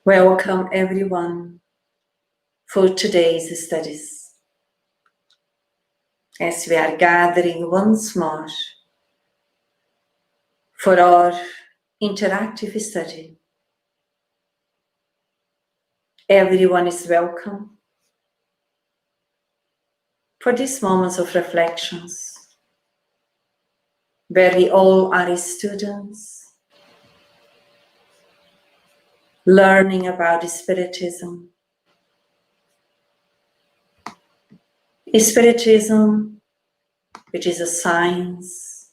Welcome everyone for today's studies. As we are gathering once more for our interactive study, everyone is welcome for these moments of reflections, where we all are students, learning about Spiritism. Spiritism, which is a science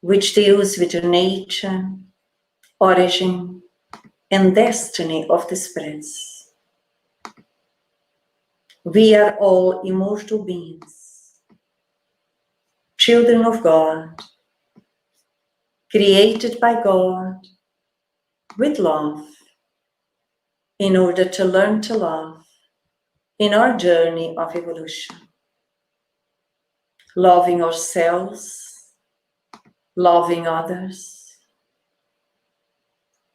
which deals with the nature, origin, and destiny of the spirits. We are all immortal beings, children of God, created by God with love, in order to learn to love in our journey of evolution. Loving ourselves, loving others,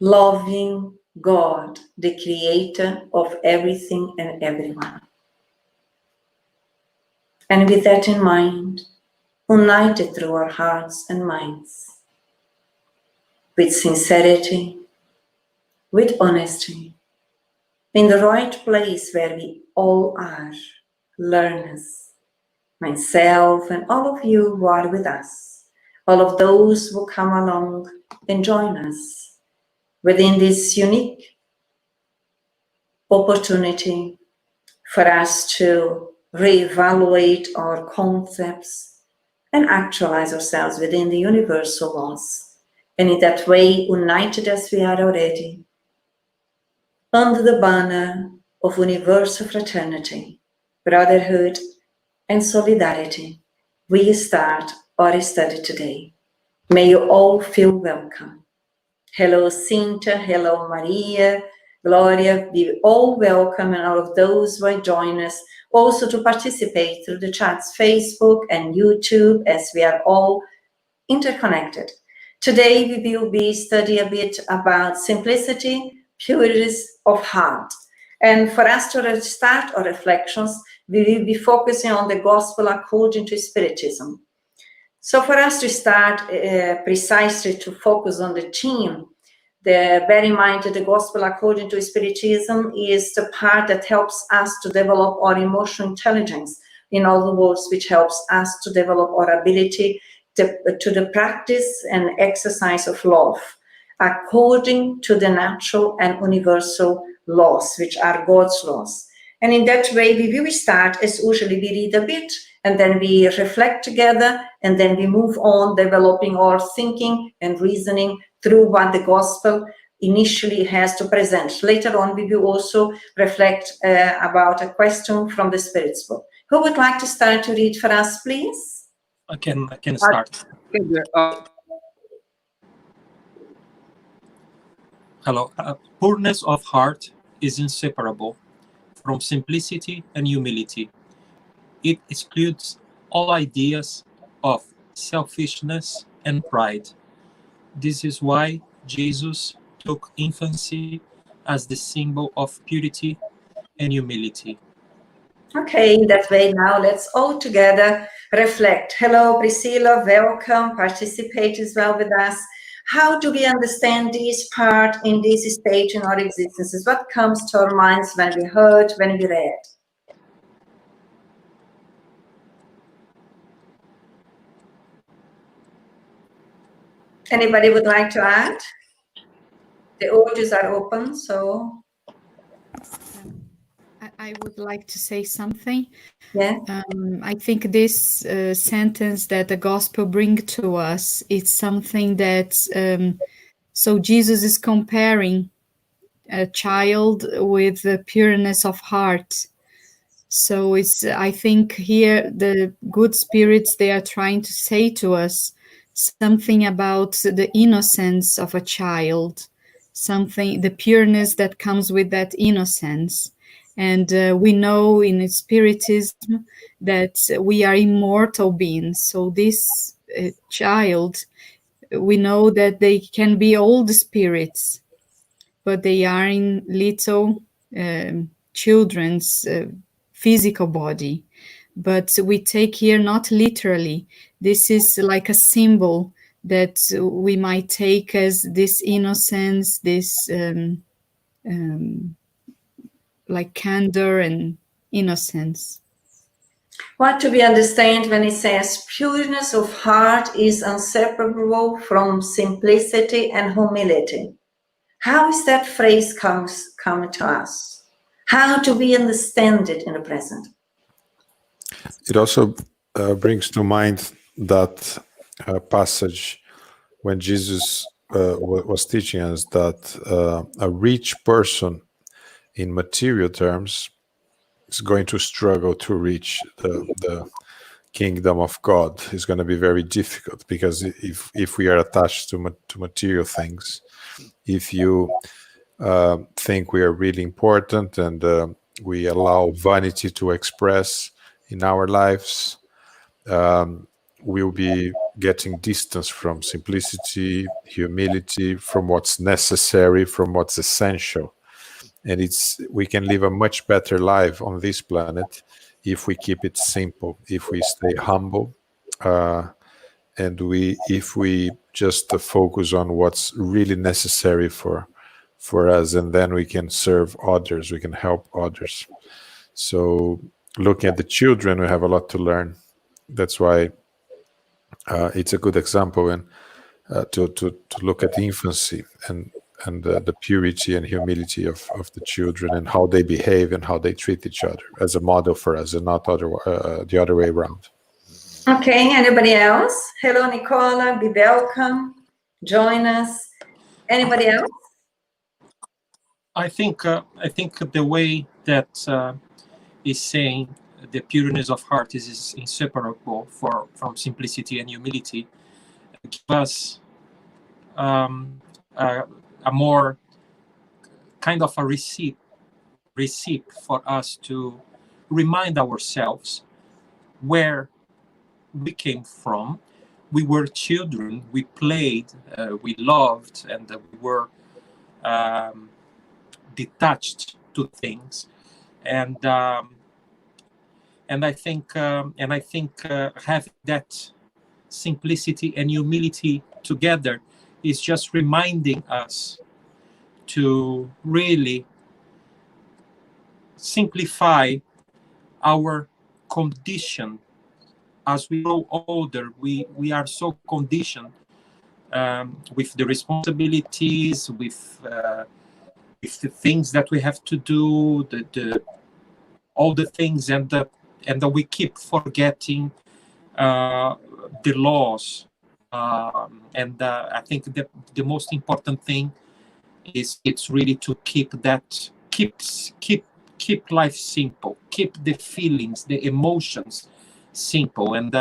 loving God, the creator of everything and everyone. And with that in mind, united through our hearts and minds, with sincerity, with honesty, in the right place where we all are, learners, myself and all of you who are with us, all of those who come along and join us within this unique opportunity for us to reevaluate our concepts and actualize ourselves within the universal laws. And in that way, united as we are already, under the banner of universal fraternity, brotherhood, and solidarity, we start our study today. May you all feel welcome. Hello, Cynthia. Hello, Maria. Gloria, be all welcome, and all of those who join us also to participate through the chats, Facebook and YouTube, as we are all interconnected. Today we will be studying a bit about simplicity, pureness of heart. And for us to start our reflections, we will be focusing on the gospel according to Spiritism. So for us to start precisely to focus on the theme, bear in mind that the gospel according to Spiritism is the part that helps us to develop our emotional intelligence. In other words, which helps us to develop our ability to the practice and exercise of love, according to the natural and universal laws, which are God's laws. And in that way, we will start as usually we read a bit, and then we reflect together, and then we move on, developing our thinking and reasoning through what the gospel initially has to present. Later on, we will also reflect about a question from the Spirit's book. Who would like to start to read for us, please? I can start. Hello. Pureness of heart is inseparable from simplicity and humility. It excludes all ideas of selfishness and pride. This is why Jesus took infancy as the symbol of purity and humility. Okay, in that way now let's all together reflect. Hello, Priscilla, welcome, participate as well with us. How do we understand this part in this stage in our existences? What comes to our minds when we heard, when we read? Anybody would like to add? The audios are open, so... I would like to say something. Yeah. I think this sentence that the gospel brings to us is something that, so Jesus is comparing a child with the pureness of heart. So I think here the good spirits, they are trying to say to us something about the innocence of a child, something, the pureness that comes with that innocence. And we know in Spiritism that we are immortal beings. So this child, we know that they can be all the spirits. but they are in little children's physical body. But we take here not literally. This is like a symbol that we might take as this innocence, this like candor and innocence. What do we understand when it says pureness of heart is inseparable from simplicity and humility? How is that phrase come to us? How do we understand it in the present? It also brings to mind that passage when Jesus was teaching us that a rich person in material terms is going to struggle to reach the kingdom of God. It's going to be very difficult, because if we are attached to material things, if you think we are really important and we allow vanity to express in our lives, we'll be getting distance from simplicity, humility, from what's necessary, from what's essential. And we can live a much better life on this planet if we keep it simple, if we stay humble, and if we just focus on what's really necessary for us, and then we can serve others, we can help others. So looking at the children, we have a lot to learn. That's why it's a good example, and to look at infancy and the purity and humility of the children, and how they behave and how they treat each other as a model for us, and not the other way around. Okay, anybody else? Hello, Nicola, be welcome, join us. Anybody else? I think the way that is saying the pureness of heart is inseparable from simplicity and humility give us a more kind of a receipt for us to remind ourselves where we came from. We were children, we played, we loved, and we were detached to things, and I think having that simplicity and humility together is just reminding us to really simplify our condition. As we grow older, we are so conditioned with the responsibilities, with the things that we have to do, all the things, and we keep forgetting the laws. And I think that the most important thing is it's really to keep life simple, keep the feelings, the emotions simple, and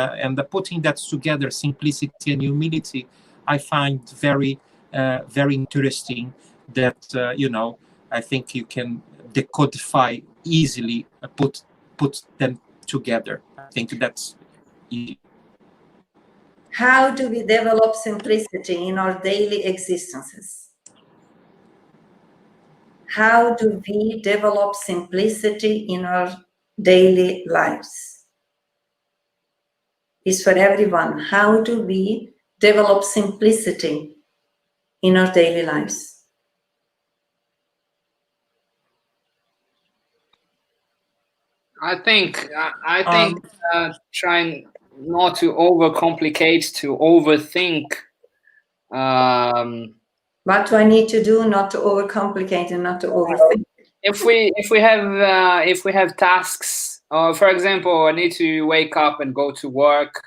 putting that together, simplicity and humility, I find very interesting. That I think you can decodify easily, put them together. I think that's easy. How do we develop simplicity in our daily existences? How do we develop simplicity in our daily lives? It's for everyone. How do we develop simplicity in our daily lives? I think trying not to overcomplicate, to overthink. What do I need to do not to overcomplicate and not to overthink? If we have tasks, for example, I need to wake up and go to work,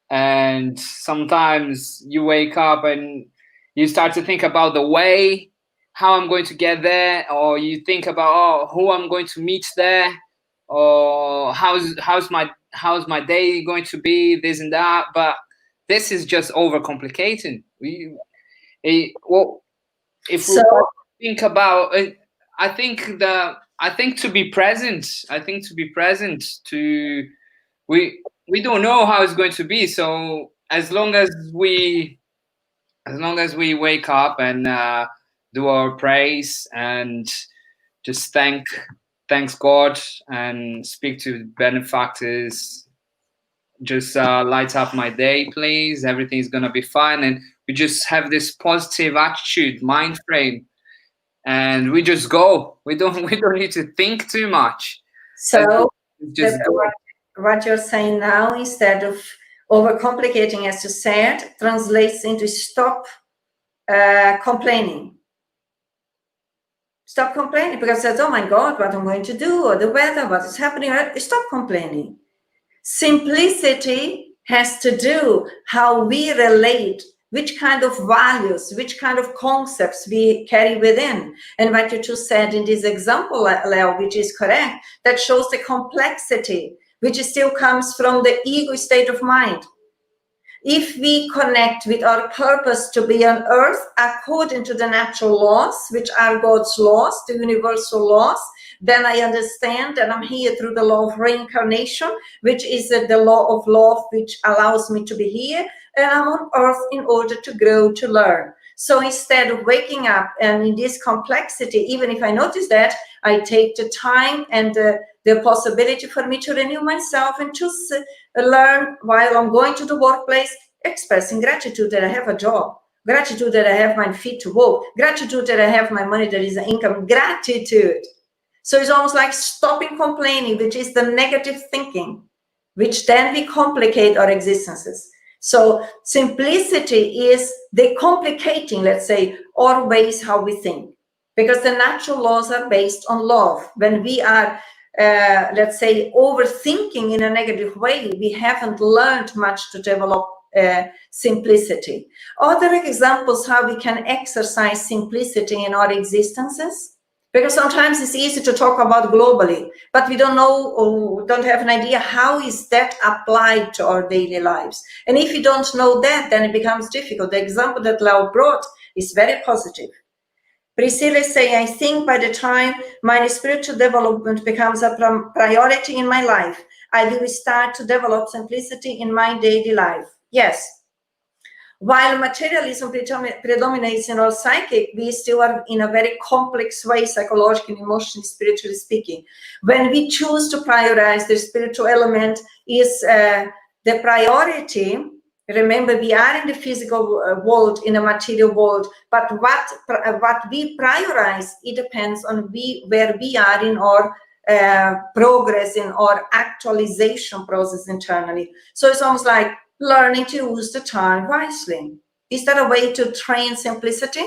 and sometimes you wake up and you start to think about the way, how I'm going to get there, or you think about who I'm going to meet there, or how's my day going to be, this and that. But this is just overcomplicating. If we think about it, I think to be present. We don't know how it's going to be. So as long as we wake up and do our praise and just thanks God and speak to benefactors. Just light up my day, please. Everything's gonna be fine, and we just have this positive attitude, mind frame, and we just go. We don't need to think too much. So Just go. what you're saying now, instead of overcomplicating, as you said, translates into stop complaining. Stop complaining, because it says, oh my God, what I'm going to do, or the weather, what is happening. Stop complaining. Simplicity has to do how we relate, which kind of values, which kind of concepts we carry within. And what you just said in this example, Leo, which is correct, that shows the complexity, which still comes from the ego state of mind. If we connect with our purpose to be on earth according to the natural laws, which are God's laws, the universal laws, then I understand that I'm here through the law of reincarnation, which is the law of love, which allows me to be here, and I'm on earth in order to grow, to learn. So instead of waking up and in this complexity, even if I notice that, I take the time and the possibility for me to renew myself and just learn while I'm going to the workplace, expressing gratitude that I have a job, gratitude that I have my feet to walk, gratitude that I have my money, that is an income, gratitude. So it's almost like stopping complaining, which is the negative thinking, which then we complicate our existences. So simplicity is decomplicating, let's say, our ways how we think, because the natural laws are based on love. When we are, let's say, overthinking in a negative way, we haven't learned much to develop simplicity. Other examples how we can exercise simplicity in our existences, because sometimes it's easy to talk about globally, but we don't know or don't have an idea how is that applied to our daily lives. And if you don't know that, then it becomes difficult. The example that Lau brought is very positive. Priscilla is saying, I think by the time my spiritual development becomes a priority in my life, I will start to develop simplicity in my daily life. Yes. While materialism predominates in our psychic, we still are in a very complex way, psychologically, emotionally, spiritually speaking. When we choose to prioritize the spiritual element is the priority. Remember, we are in the physical world, in the material world, but what we prioritize, it depends on where we are in our progress, in our actualization process internally. So it's almost like learning to use the time wisely. Is that a way to train simplicity?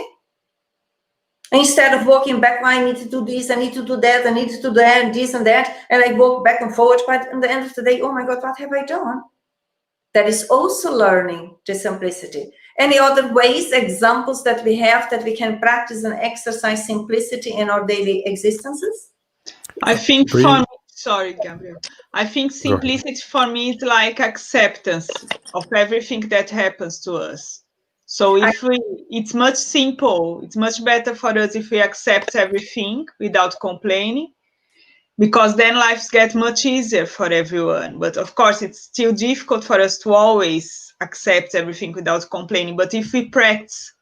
Instead of walking back, I need to do this, I need to do that, I need to do that, and this and that, and I walk back and forward, but at the end of the day, oh my God, what have I done? That is also learning the simplicity. Any other ways, examples that we have that we can practice and exercise simplicity in our daily existences? I think for me, sorry, Gabriel. I think simplicity for me is like acceptance of everything that happens to us. So it's much simple. It's much better for us if we accept everything without complaining, because then lives get much easier for everyone. But of course, it's still difficult for us to always accept everything without complaining. But if we practice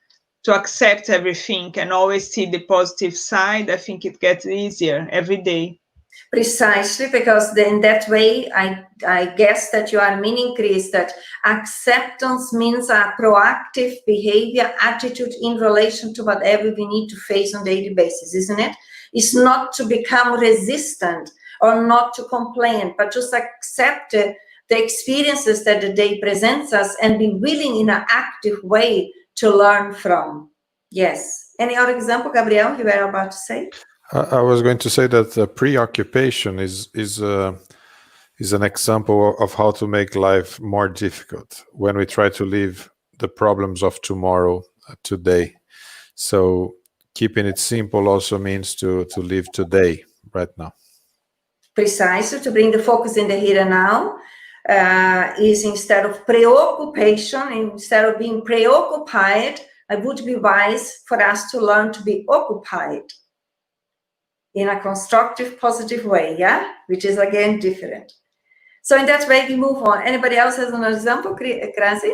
to accept everything and always see the positive side, I think it gets easier every day. Precisely, because in that way, I guess that you are meaning, Chris, that acceptance means a proactive behavior, attitude in relation to whatever we need to face on a daily basis, isn't it? It's not to become resistant or not to complain, but just accept the experiences that the day presents us and be willing in an active way to learn from. Yes. Any other example, Gabriel, you were about to say? I was going to say that preoccupation is an example of how to make life more difficult when we try to leave the problems of tomorrow today. So keeping it simple also means to live today, right now. Precisely, to bring the focus in the here and now is instead of preoccupation, instead of being preoccupied, it would be wise for us to learn to be occupied in a constructive, positive way, yeah? Which is, again, different. So in that way, we move on. Anybody else has an example, Krasi?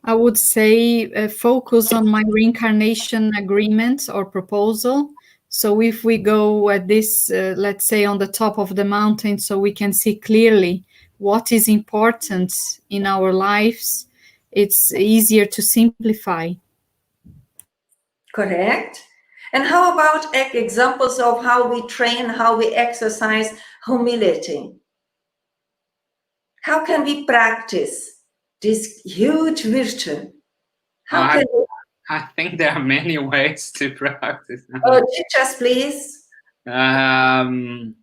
I would say focus on my reincarnation agreement or proposal. So if we go at this, let's say on the top of the mountain, so we can see clearly what is important in our lives, it's easier to simplify. Correct. And how about examples of how we train, how we exercise humility? How can we practice this huge virtue? How can we? I think there are many ways to practice. Oh, teach us, please. I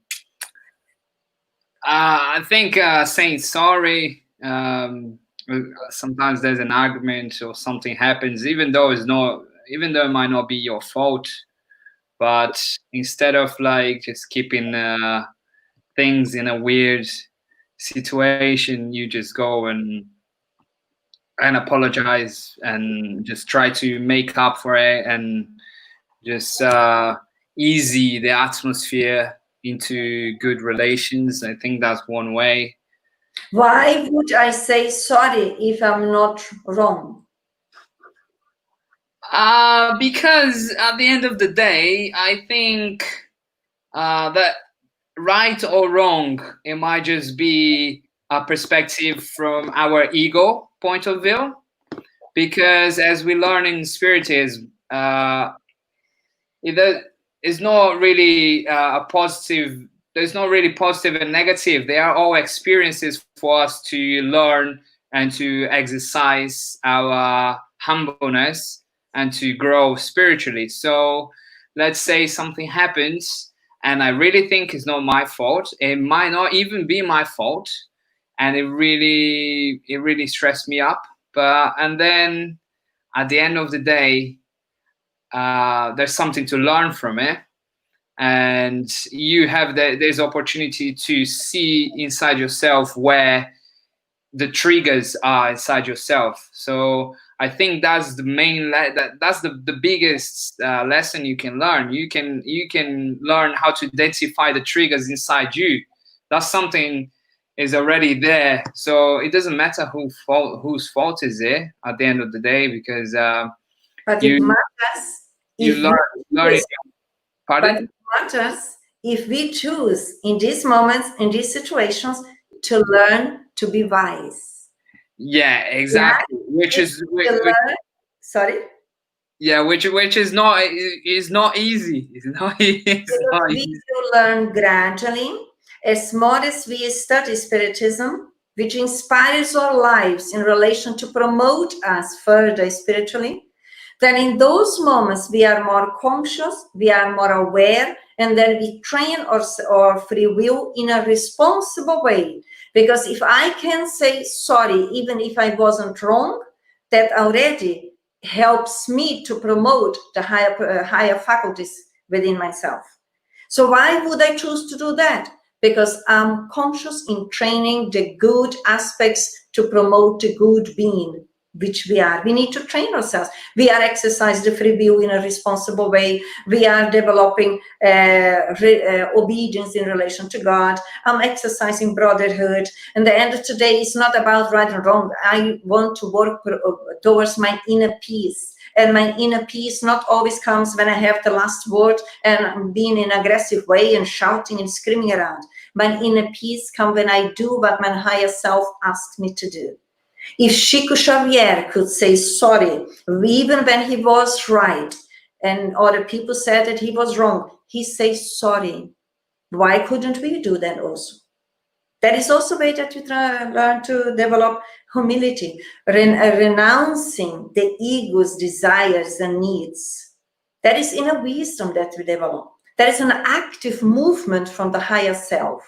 think saying sorry. Sometimes there's an argument or something happens, even though it might not be your fault. But instead of like just keeping things in a weird situation, you just go and apologize and just try to make up for it and just ease the atmosphere into good relations. I think that's one way. Why would I say sorry if I'm not wrong? Because at the end of the day, I think that right or wrong, it might just be a perspective from our ego point of view. Because as we learn in Spiritism, it's not really a positive. There's not really positive and negative. They are all experiences for us to learn and to exercise our humbleness and to grow spiritually. So let's say something happens and I really think it's not my fault. It might not even be my fault. And it really stressed me up. And then at the end of the day, there's something to learn from it. And you have this opportunity to see inside yourself where the triggers are inside yourself. So I think that's the main that's the biggest lesson you can learn. You can learn how to identify the triggers inside you. That's something is already there. So it doesn't matter whose fault is it at the end of the day, because but it matters. You learn it. Pardon? But it matters if we choose in these moments, in these situations, to learn to be wise. Yeah, exactly. Yeah? Which is sorry. Yeah, which is not easy. It's not easy. We learn gradually. As more as we study Spiritism, which inspires our lives in relation to promote us further spiritually, then in those moments we are more conscious, we are more aware, and then we train our free will in a responsible way. Because if I can say sorry, even if I wasn't wrong, that already helps me to promote the higher faculties within myself. So why would I choose to do that? Because I'm conscious in training the good aspects to promote the good being, which we are. We need to train ourselves. We are exercising the free will in a responsible way. We are developing obedience in relation to God. I'm exercising brotherhood. And the end of today is not about right and wrong. I want to work towards my inner peace. And my inner peace not always comes when I have the last word and being in an aggressive way and shouting and screaming around. My inner peace comes when I do what my higher self asks me to do. If Chico Xavier could say sorry, even when he was right, and other people said that he was wrong, he says sorry. Why couldn't we do that also? That is also a way that you learn to develop humility, renouncing the ego's desires and needs. That is inner wisdom that we develop. That is an active movement from the higher self.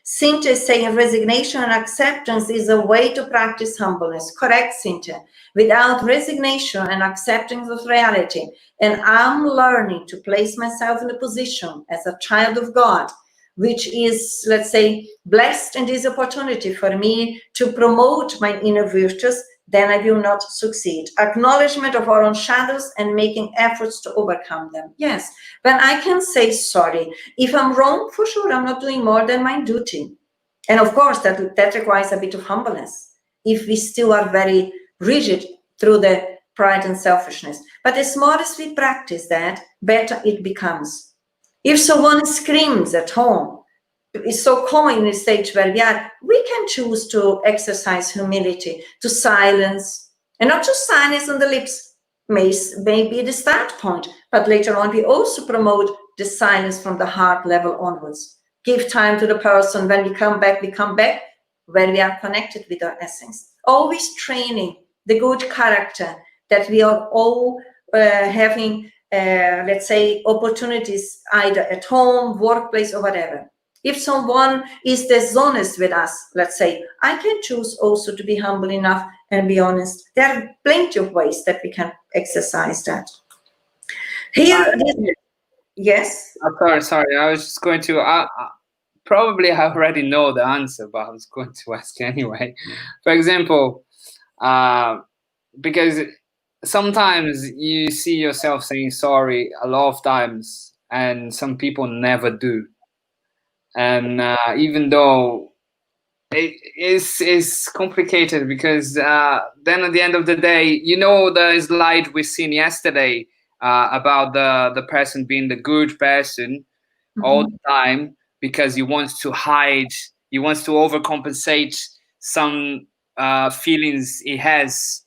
Cynthia is saying resignation and acceptance is a way to practice humbleness. Correct, Cynthia. Without resignation and acceptance of reality, and I'm learning to place myself in a position as a child of God, which is, let's say, blessed in this opportunity for me to promote my inner virtues, then I will not succeed. Acknowledgement of our own shadows and making efforts to overcome them. Yes, when I can say sorry. If I'm wrong, for sure, I'm not doing more than my duty. And of course, that requires a bit of humbleness. If we still are very rigid, through the pride and selfishness. But as more as we practice that, better it becomes. If someone screams at home, it's so common in the stage where we are, we can choose to exercise humility, to silence, and not just silence on the lips may be the start point, but later on we also promote the silence from the heart level onwards. Give time to the person. When we come back when we are connected with our essence. Always training the good character that we are all having, let's say, opportunities either at home, workplace, or whatever. If someone is dishonest with us, let's say, I can choose also to be humble enough and be honest. There are plenty of ways that we can exercise that. Here, yes? Sorry, I was just going to, probably I already know the answer, but I was going to ask anyway. For example, because sometimes you see yourself saying sorry a lot of times, and some people never do. And even though it is complicated, because then at the end of the day, you know, the slide we seen yesterday about the person being the good person all the time, because he wants to hide, he wants to overcompensate some feelings he has,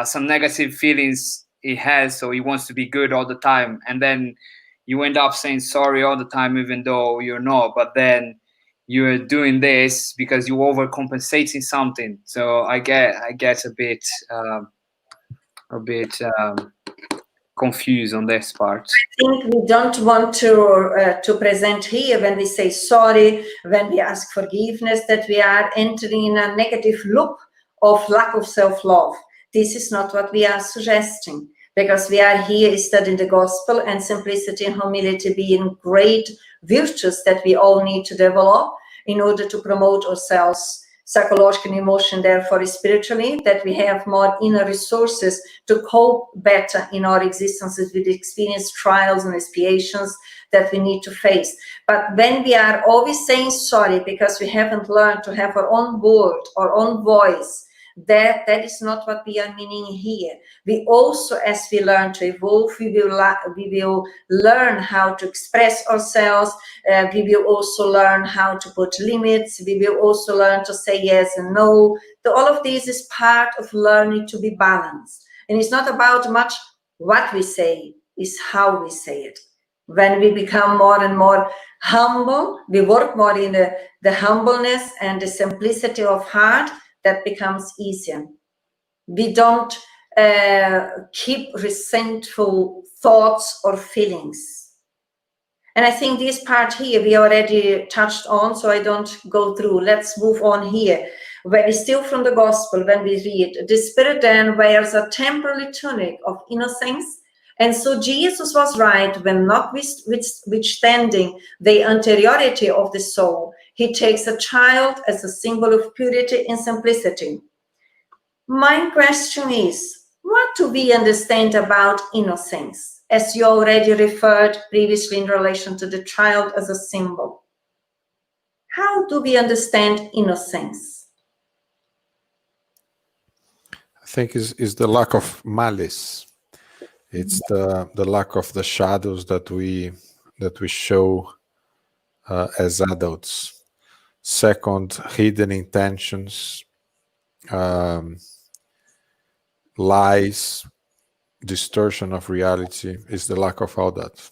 some negative feelings he has, so he wants to be good all the time, and then you end up saying sorry all the time, even though you're not. But then you're doing this because you're overcompensating something. So I get a bit confused on this part. I think we don't want to present here, when we say sorry, when we ask forgiveness, that we are entering in a negative loop of lack of self-love. This is not what we are suggesting, because we are here studying the gospel, and simplicity and humility being great virtues that we all need to develop in order to promote ourselves psychologically, emotionally, therefore spiritually, that we have more inner resources to cope better in our existences with experience, trials and expiations that we need to face. But when we are always saying sorry because we haven't learned to have our own word, our own voice, that is not what we are meaning here. We also, as we learn to evolve, we will learn how to express ourselves. We will also learn how to put limits. We will also learn to say yes and no. So all of this is part of learning to be balanced. And it's not about much what we say, it's how we say it. When we become more and more humble, we work more in the humbleness and the simplicity of heart, that becomes easier. We don't keep resentful thoughts or feelings. And I think this part here we already touched on, so I don't go through. Let's move on here. When we still from the gospel, when we read, the spirit then wears a temporary tunic of innocence, and so Jesus was right when notwithstanding the anteriority of the soul, he takes a child as a symbol of purity and simplicity. My question is, what do we understand about innocence, as you already referred previously in relation to the child as a symbol? How do we understand innocence? I think is the lack of malice. It's the lack of the shadows that we show as adults. Second, hidden intentions, lies, distortion of reality is the lack of all that.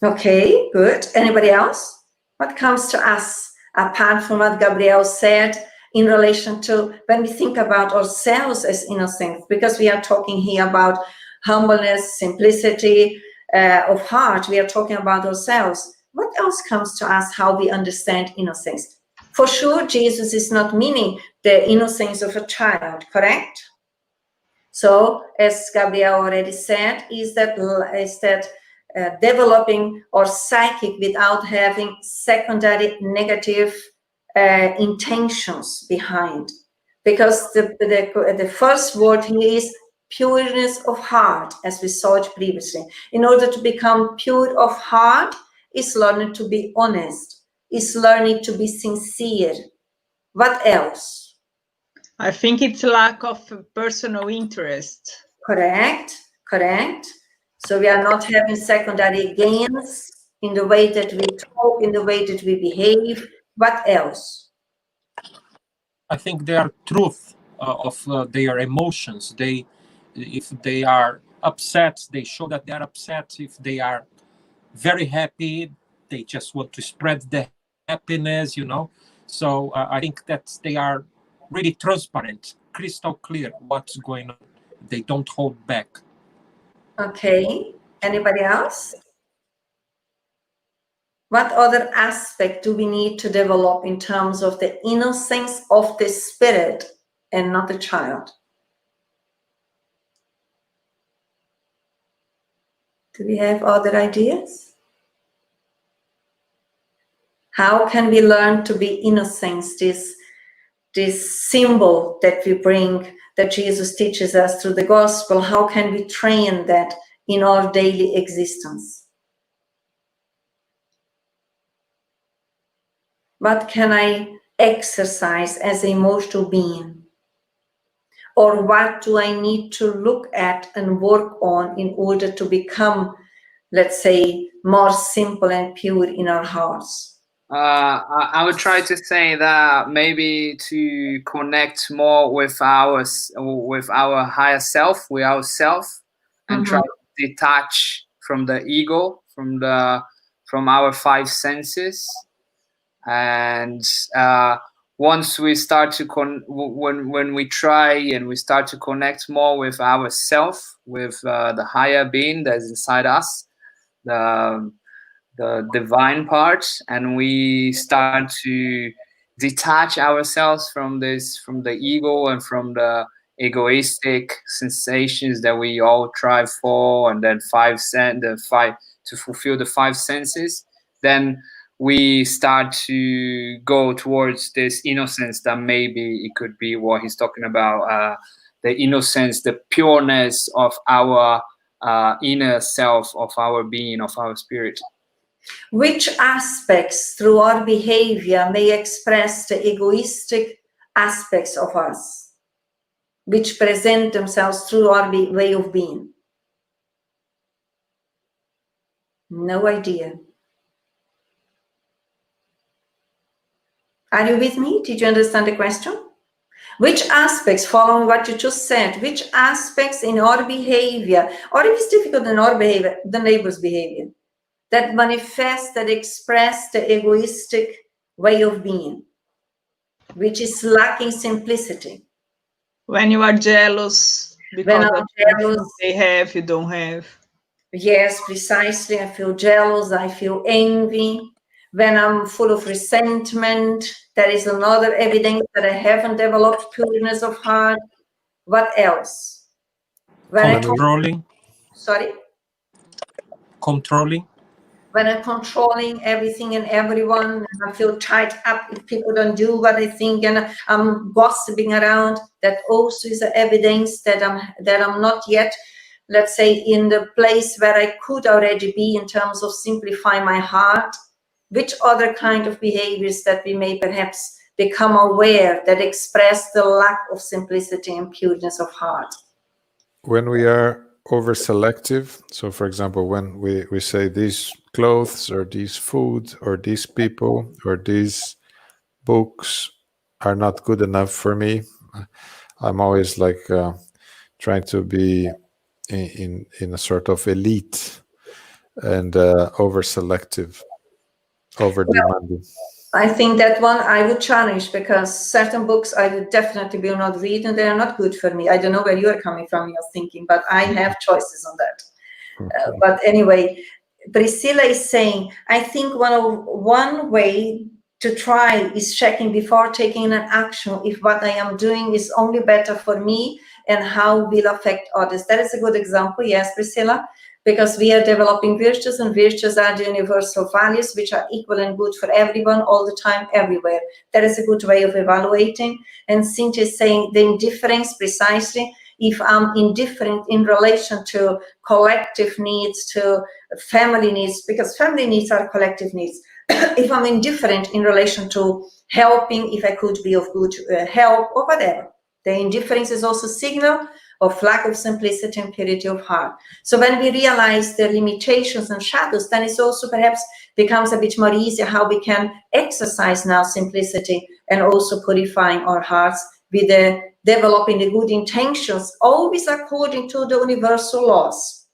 Okay, good. Anybody else? What comes to us apart from what Gabriel said in relation to when we think about ourselves as innocent? Because we are talking here about humbleness, simplicity of heart. We are talking about ourselves. What else comes to us how we understand innocence? For sure, Jesus is not meaning the innocence of a child, correct? So, as Gabriel already said, is that developing our psychic without having secondary negative intentions behind. Because the first word here is pureness of heart, as we saw it previously. In order to become pure of heart, is learning to be honest, is learning to be sincere. What else? I think it's lack of personal interest. Correct, correct. So we are not having secondary gains in the way that we talk, in the way that we behave. What else? I think they are truth of their emotions. If they are upset, they show that they are upset. If they are very happy, they just want to spread the happiness, So I think that they are really transparent, crystal clear what's going on. They don't hold back. Okay. Anybody else? What other aspect do we need to develop in terms of the innocence of the spirit and not the child? Do we have other ideas? How can we learn to be innocent, this symbol that we bring, that Jesus teaches us through the gospel? How can we train that in our daily existence? What can I exercise as an emotional being? Or what do I need to look at and work on in order to become, let's say, more simple and pure in our hearts? I would try to say that maybe to connect more with our higher self, with ourself, and try to detach from the ego, from our five senses, and once we start to when we try and we start to connect more with ourself, with the higher being that's inside us, the divine part, and we start to detach ourselves from the ego and from the egoistic sensations that we all try for, and then to fulfill the five senses, then we start to go towards this innocence that maybe it could be what he's talking about, the innocence, the pureness of our inner self, of our being, of our spirit. Which aspects through our behavior may express the egoistic aspects of us, which present themselves through our way of being? No idea. Are you with me? Did you understand the question? Which aspects, following what you just said, which aspects in our behavior, or if it's difficult in our behavior, the neighbor's behavior, that manifest, that express the egoistic way of being, which is lacking simplicity? When you are jealous because of everything they have, you don't have. Yes, precisely. I feel jealous, I feel envy. When I'm full of resentment, that is another evidence that I haven't developed pureness of heart. What else? Controlling. Sorry? Controlling. When I'm controlling everything and everyone, and I feel tied up if people don't do what I think, and I'm gossiping around, that also is evidence that I'm not yet, let's say, in the place where I could already be in terms of simplify my heart. Which other kind of behaviors that we may perhaps become aware that express the lack of simplicity and pureness of heart? When we are over-selective, so for example, when we say these clothes or these food or these people or these books are not good enough for me, I'm always like trying to be in a sort of elite and over-selective, over-demanding. I think that one I would challenge, because certain books I would definitely will not read and they are not good for me. I don't know where you are coming from, your thinking, but I have choices on that. Okay. But anyway, Priscilla is saying, I think one way to try is checking before taking an action if what I am doing is only better for me and how will affect others. That is a good example, yes, Priscilla, because we are developing virtues, and virtues are the universal values which are equal and good for everyone, all the time, everywhere. That is a good way of evaluating. And Cynthia is saying the indifference, precisely, if I'm indifferent in relation to collective needs, to family needs, because family needs are collective needs. If I'm indifferent in relation to helping, if I could be of good help or whatever, The indifference is also a signal of lack of simplicity and purity of heart. So when we realize the limitations and shadows, then it's also perhaps becomes a bit more easier how we can exercise now simplicity and also purifying our hearts with the developing the good intentions, always according to the universal laws,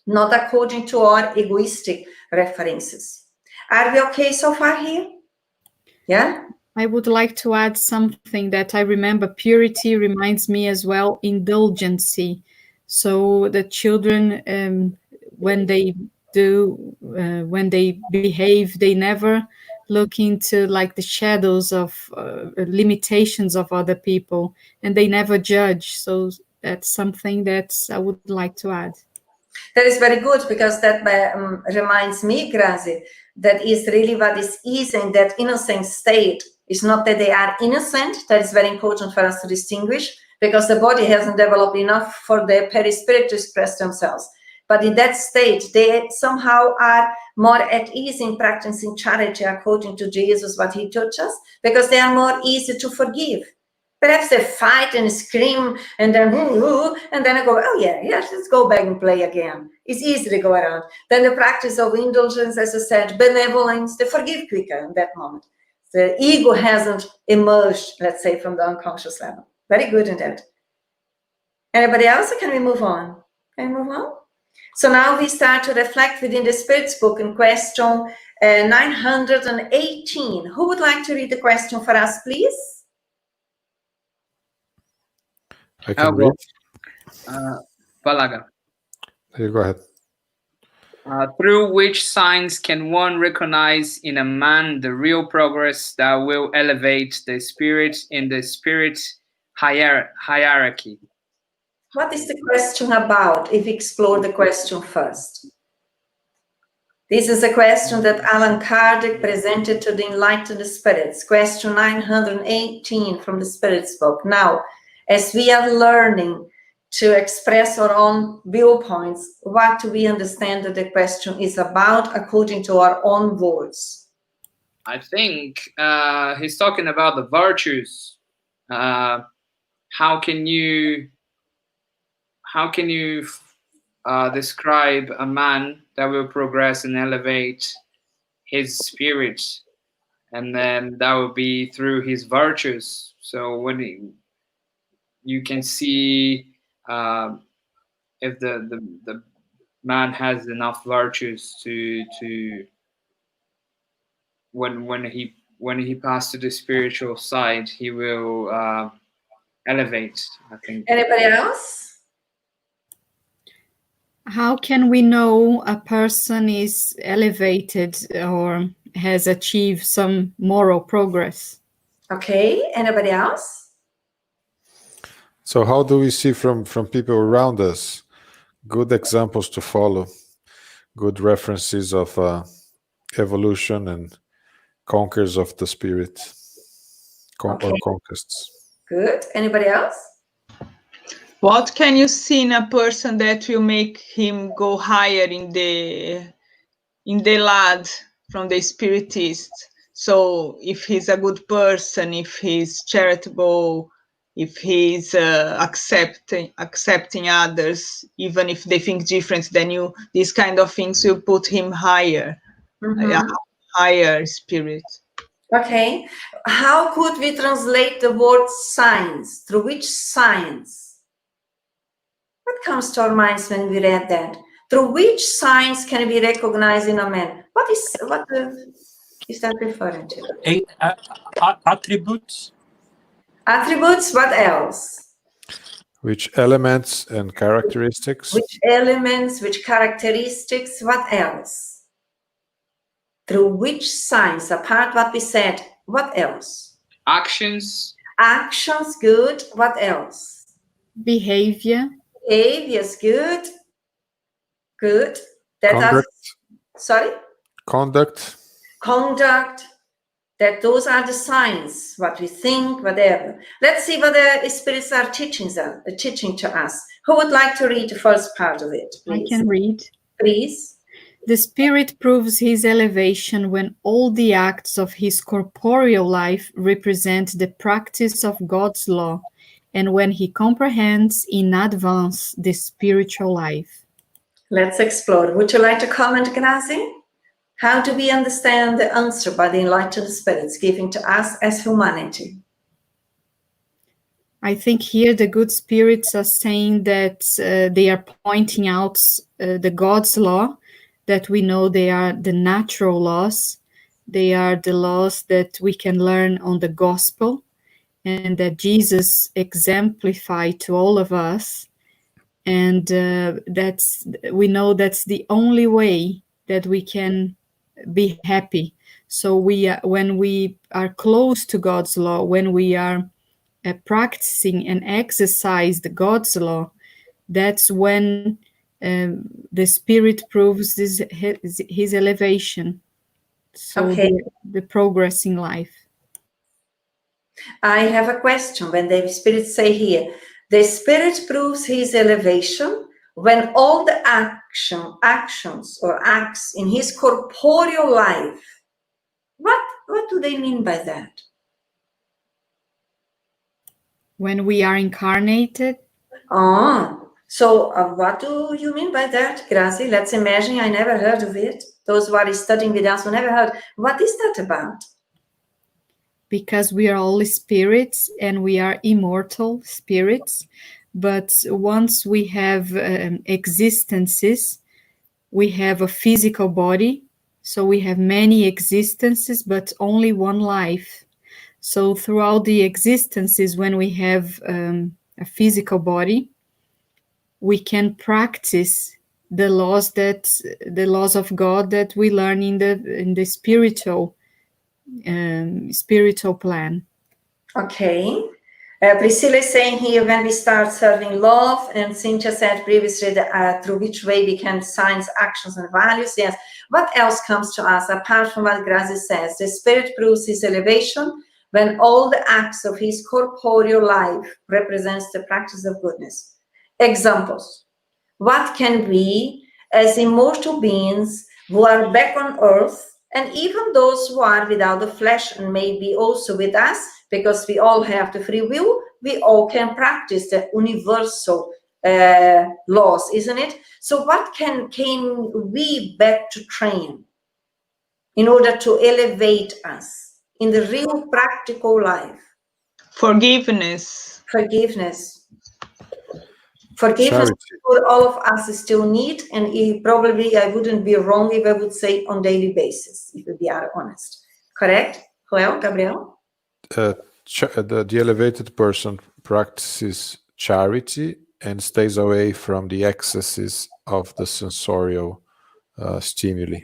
not according to our egoistic references. Are we okay so far here? Yeah? I would like to add something that I remember. Purity reminds me as well, indulgency. So the children, when they behave, they never look into like the shadows of limitations of other people, and they never judge. So that's something that I would like to add. That is very good, because that reminds me, Grazi, that is really what is easy in that innocent state. It's not that they are innocent. That is very important for us to distinguish, because the body hasn't developed enough for the perispirit to express themselves. But in that state, they somehow are more at ease in practicing charity according to Jesus, what he taught us, because they are more easy to forgive. Perhaps they fight and scream and then and then I go, oh yeah, yes, let's go back and play again. It's easy to go around. Then the practice of indulgence, as I said, benevolence, they forgive quicker in that moment. The ego hasn't emerged, let's say, from the unconscious level. Very good in that. Anybody else, or can we move on? Can we move on? So now we start to reflect within the Spirit's book in question 918. Who would like to read the question for us, please? I can read. Balaga. You go ahead. Through which signs can one recognize in a man the real progress that will elevate the spirit in the spirit hierarchy? What is the question about, if we explore the question first? This is a question that Allan Kardec presented to the Enlightened Spirits, question 918 from the Spirit's book. Now, as we are learning to express our own viewpoints, what do we understand that the question is about according to our own words? I think he's talking about the virtues. How can you describe a man that will progress and elevate his spirit, and then that will be through his virtues. So when you can see if the man has enough virtues to when he passes to the spiritual side, he will elevate, I think. Anybody else? How can we know a person is elevated or has achieved some moral progress? Okay, anybody else? So how do we see from people around us good examples to follow, good references of evolution and conquers of the spirit, or conquests? Good. Anybody else? What can you see in a person that will make him go higher in the ladder from the Spiritist? So if he's a good person, if he's charitable, if he's accepting others, even if they think different than you, these kind of things will put him higher, a higher spirit. Okay. How could we translate the word science? Through which science? What comes to our minds when we read that? Through which signs can we recognize in a man? What is that referring to? Attributes. Attributes, what else? Which elements and characteristics? Which elements, which characteristics, what else? Through which signs, apart what we said, what else? Actions. Actions, good. What else? Behavior. Behaviors, good. Good. Sorry? Conduct. Conduct. That those are the signs, what we think, whatever. Let's see what the spirits are teaching to us. Who would like to read the first part of it, please? I can read. Please. The spirit proves his elevation when all the acts of his corporeal life represent the practice of God's law, and when he comprehends in advance the spiritual life. Let's explore. Would you like to comment, Grazi? How do we understand the answer by the enlightened spirits giving to us as humanity? I think here the good spirits are saying that they are pointing out the God's law, that we know they are the natural laws. They are the laws that we can learn on the gospel and that Jesus exemplified to all of us. And we know that's the only way that we can be happy. So when we are close to God's law, when we are practicing and exercise the God's law, that's when the Spirit proves his elevation. So Okay. the progress in life. I have a question. When the spirits say here, the Spirit proves his elevation when all the actions or acts in his corporeal life. What do they mean by that? When we are incarnated. So what do you mean by that, Grazi? Let's imagine I never heard of it. Those who are studying with us who never heard. What is that about? Because we are all spirits and we are immortal spirits. But once we have existences, we have a physical body. So we have many existences, but only one life. So throughout the existences, when we have a physical body, we can practice the laws of God that we learn in the spiritual plan. Okay. Priscilla is saying here, when we start serving love, and Cynthia said previously that, through which way we can science actions and values. Yes. What else comes to us apart from what Grazi says? The Spirit proves his elevation when all the acts of his corporeal life represents the practice of goodness. Examples. What can we, as immortal beings who are back on earth, and even those who are without the flesh and may be also with us, because we all have the free will, we all can practice the universal laws, isn't it? So what can we back to train in order to elevate us in the real practical life? Forgiveness. Forgiveness for all of us still need, and probably I wouldn't be wrong if I would say on daily basis, if we are honest. Correct? Well, Gabriel? The elevated person practices charity and stays away from the excesses of the sensorial stimuli.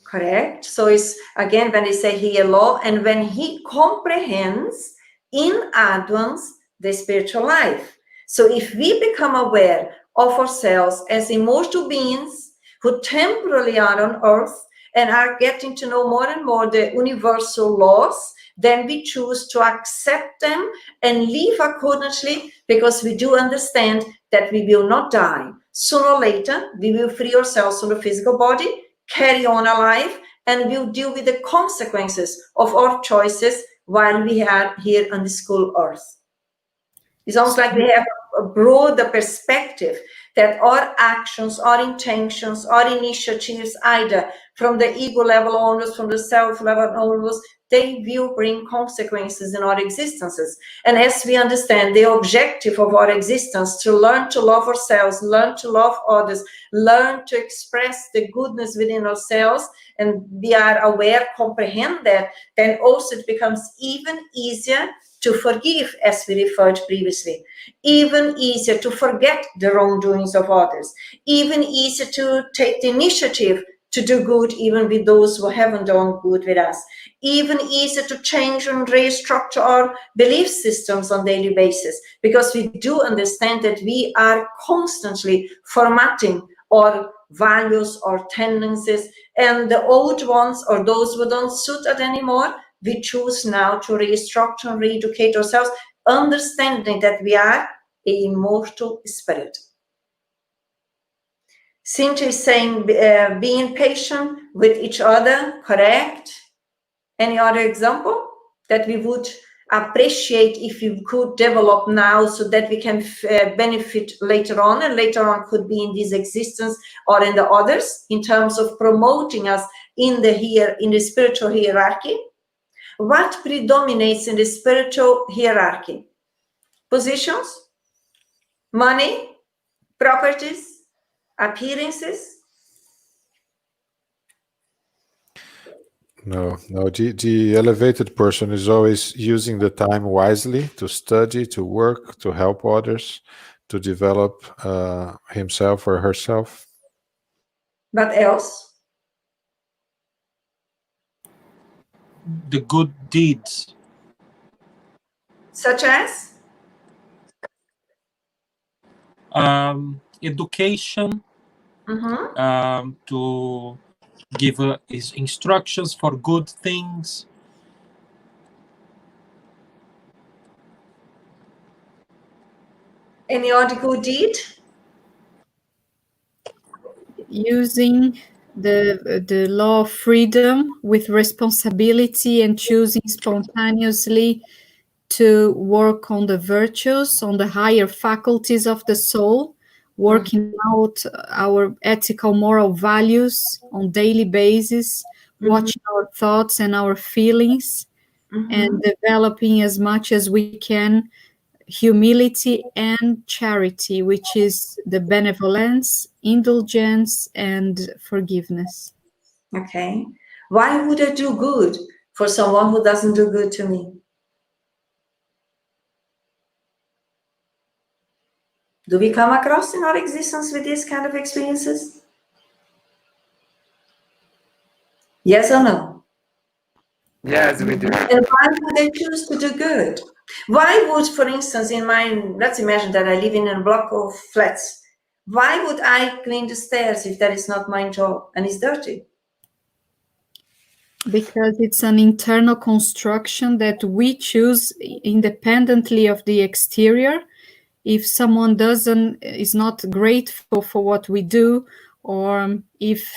Correct. So it's again when they say here law, and when he comprehends in advance the spiritual life. So if we become aware of ourselves as immortal beings who temporarily are on earth and are getting to know more and more the universal laws, then we choose to accept them and live accordingly, because we do understand that we will not die. Sooner or later, we will free ourselves from the physical body, carry on our life, and we'll deal with the consequences of our choices while we are here on the school earth. It's almost like we have a broader perspective that our actions, our intentions, our initiatives, either from the ego level onwards, from the self level onwards, they will bring consequences in our existences. And as we understand the objective of our existence, to learn to love ourselves, learn to love others, learn to express the goodness within ourselves, and we are aware, comprehend that, then also it becomes even easier to forgive, as we referred previously, even easier to forget the wrongdoings of others, even easier to take the initiative to do good even with those who haven't done good with us, even easier to change and restructure our belief systems on a daily basis, because we do understand that we are constantly formatting our values or tendencies, and the old ones or those who don't suit us anymore, we choose now to restructure and re-educate ourselves, understanding that we are an immortal spirit. Cynthia is saying being patient with each other, correct? Any other example that we would appreciate if you could develop now so that we can benefit later on, and later on could be in this existence or in the others, in terms of promoting us in the spiritual hierarchy. What predominates in the spiritual hierarchy? Positions, money, properties, appearances? No. The elevated person is always using the time wisely to study, to work, to help others, to develop himself or herself. What else? The good deeds. Such as? Education, to give his instructions for good things. Any other good deed? Using the law of freedom with responsibility and choosing spontaneously to work on the virtues, on the higher faculties of the soul, working out our ethical moral values on daily basis, watching our thoughts and our feelings, and developing as much as we can humility and charity, which is the benevolence, indulgence, and forgiveness. Okay. Why would I do good for someone who doesn't do good to me? Do we come across in our existence with these kind of experiences? Yes or no? Yes, we do. And why would I choose to do good? Why would, for instance, let's imagine that I live in a block of flats. Why would I clean the stairs if that is not my job and it's dirty? Because it's an internal construction that we choose independently of the exterior. If someone is not grateful for what we do, or if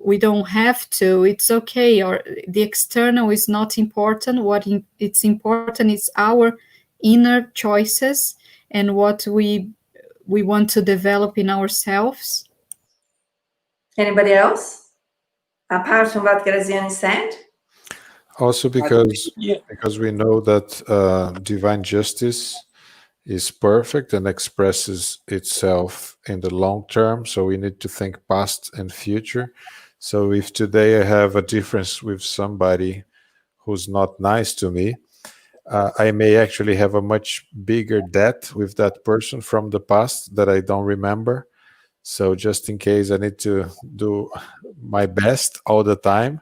we don't have to, it's okay, or the external is not important. It's important is our inner choices and what we want to develop in ourselves. Anybody else? Apart from what Graziani said? Also because we know that divine justice is perfect and expresses itself in the long term. So we need to think past and future. So if today I have a difference with somebody who's not nice to me, I may actually have a much bigger debt with that person from the past that I don't remember. So just in case, I need to do my best all the time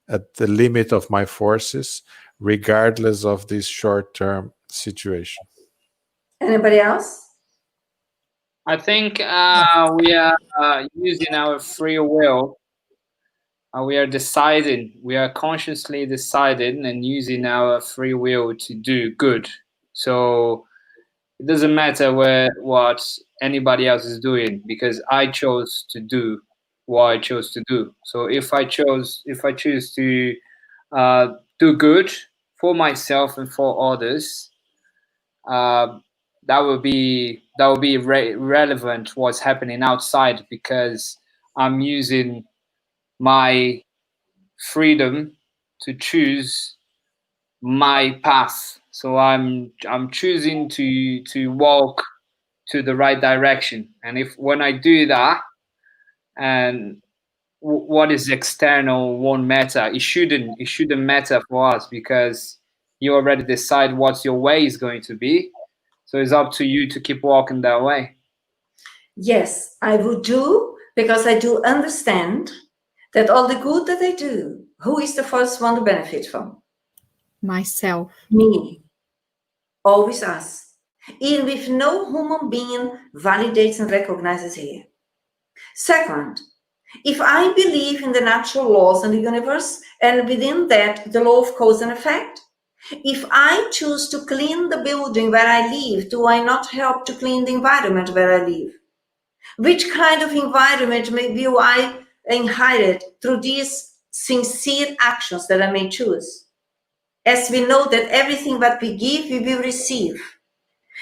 at the limit of my forces, regardless of this short-term situation. Anybody else? I think we are using our free will. We are consciously deciding and using our free will to do good. So it doesn't matter what anybody else is doing, because I chose to do what I chose to do. So if I choose to do good for myself and for others, that will be relevant what's happening outside, because I'm using my freedom to choose my path. So I'm choosing to walk to the right direction. And when I do that, and what is external won't matter. It shouldn't matter for us, because you already decide what your way is going to be. So it's up to you to keep walking that way. Yes, I would do, because I do understand that all the good that I do, who is the first one to benefit from? Myself. Me. Always us. Even if no human being validates and recognizes here. Second, if I believe in the natural laws in the universe, and within that, the law of cause and effect, if I choose to clean the building where I live, do I not help to clean the environment where I live? Which kind of environment will I inherit through these sincere actions that I may choose? as we know that everything that we give, we will receive.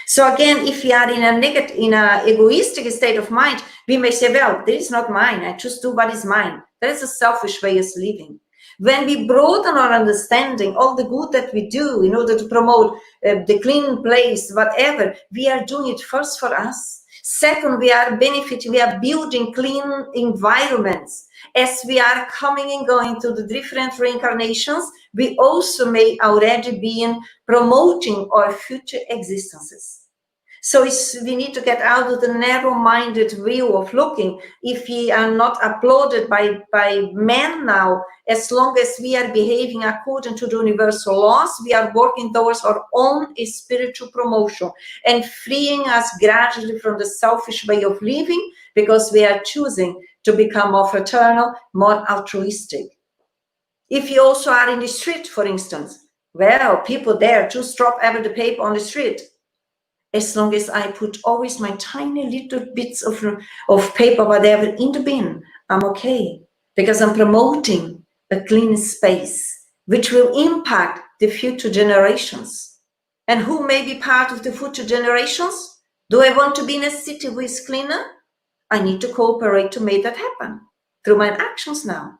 So again, if we are in a egoistic state of mind, we may say, well, this is not mine. I just do what is mine. That is a selfish way of living. When we broaden our understanding, all the good that we do in order to promote the clean place, whatever, we are doing it first for us. Second, we are benefiting, we are building clean environments. As we are coming and going to the different reincarnations, we also may already be promoting our future existences. So we need to get out of the narrow-minded view of looking. If we are not applauded by men now, as long as we are behaving according to the universal laws, we are working towards our own spiritual promotion and freeing us gradually from the selfish way of living, because we are choosing to become more fraternal, more altruistic. If you also are in the street, for instance, well, people there just drop every the paper on the street. As long as I put always my tiny little bits of paper, whatever, in the bin, I'm okay. Because I'm promoting a clean space, which will impact the future generations. And who may be part of the future generations? Do I want to be in a city who is cleaner? I need to cooperate to make that happen through my actions now.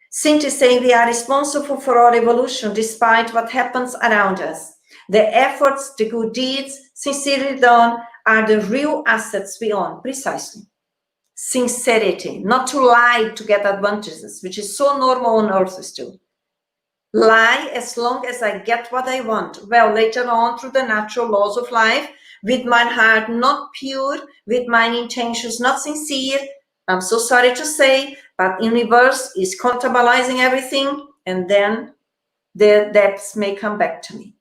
Saint is saying we are responsible for our evolution despite what happens around us. The efforts, the good deeds, sincerely done, are the real assets we own, precisely. Sincerity, not to lie to get advantages, which is so normal on earth still. Lie as long as I get what I want. Well, later on, through the natural laws of life, with my heart not pure, with my intentions not sincere, I'm so sorry to say, but the universe is contabilizing everything, and then the debts may come back to me.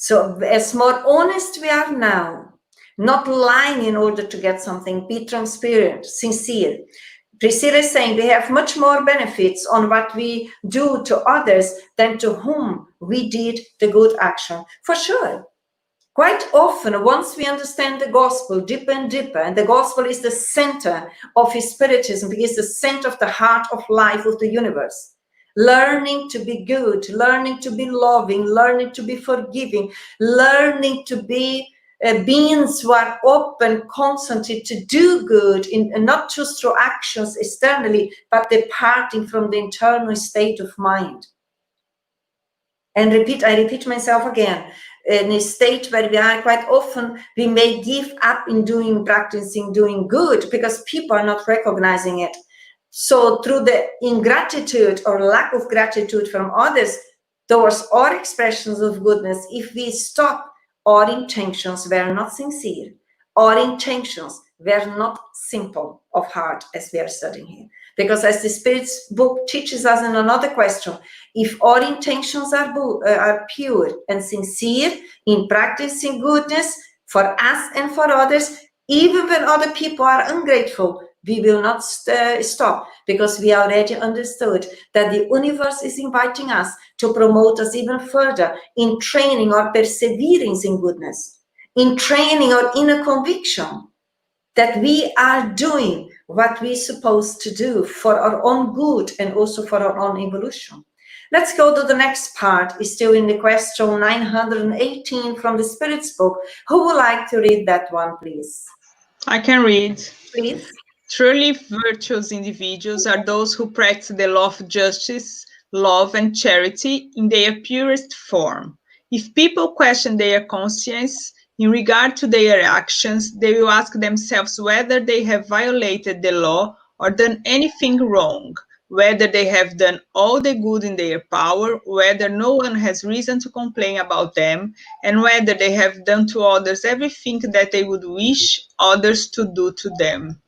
So as more honest we are now, not lying in order to get something, be transparent, sincere. Priscilla is saying we have much more benefits on what we do to others than to whom we did the good action. For sure. Quite often, once we understand the gospel deeper and deeper, and the gospel is the center of Spiritism, because it's the center of the heart of life of the universe. Learning to be good, learning to be loving, learning to be forgiving, learning to be beings who are open constantly to do good, and not just through actions externally, but departing from the internal state of mind. And I repeat myself again, in a state where we are quite often, we may give up in practicing doing good because people are not recognizing it. So through the ingratitude or lack of gratitude from others towards our expressions of goodness, if we stop, our intentions were not sincere. Our intentions were not simple of heart, as we are studying here. Because as the Spirit's book teaches us in another question, if our intentions are pure and sincere in practicing goodness for us and for others, even when other people are ungrateful, we will not stop, because we already understood that the universe is inviting us to promote us even further in training our perseverance in goodness, in training our inner conviction that we are doing what we're supposed to do for our own good and also for our own evolution. Let's go to the next part. It's still in the question 918 from the Spirit's book. Who would like to read that one, please? I can read. Please. Truly virtuous individuals are those who practice the law of justice, love, and charity in their purest form. If people question their conscience in regard to their actions, they will ask themselves whether they have violated the law or done anything wrong, whether they have done all the good in their power, whether no one has reason to complain about them, and whether they have done to others everything that they would wish others to do to them.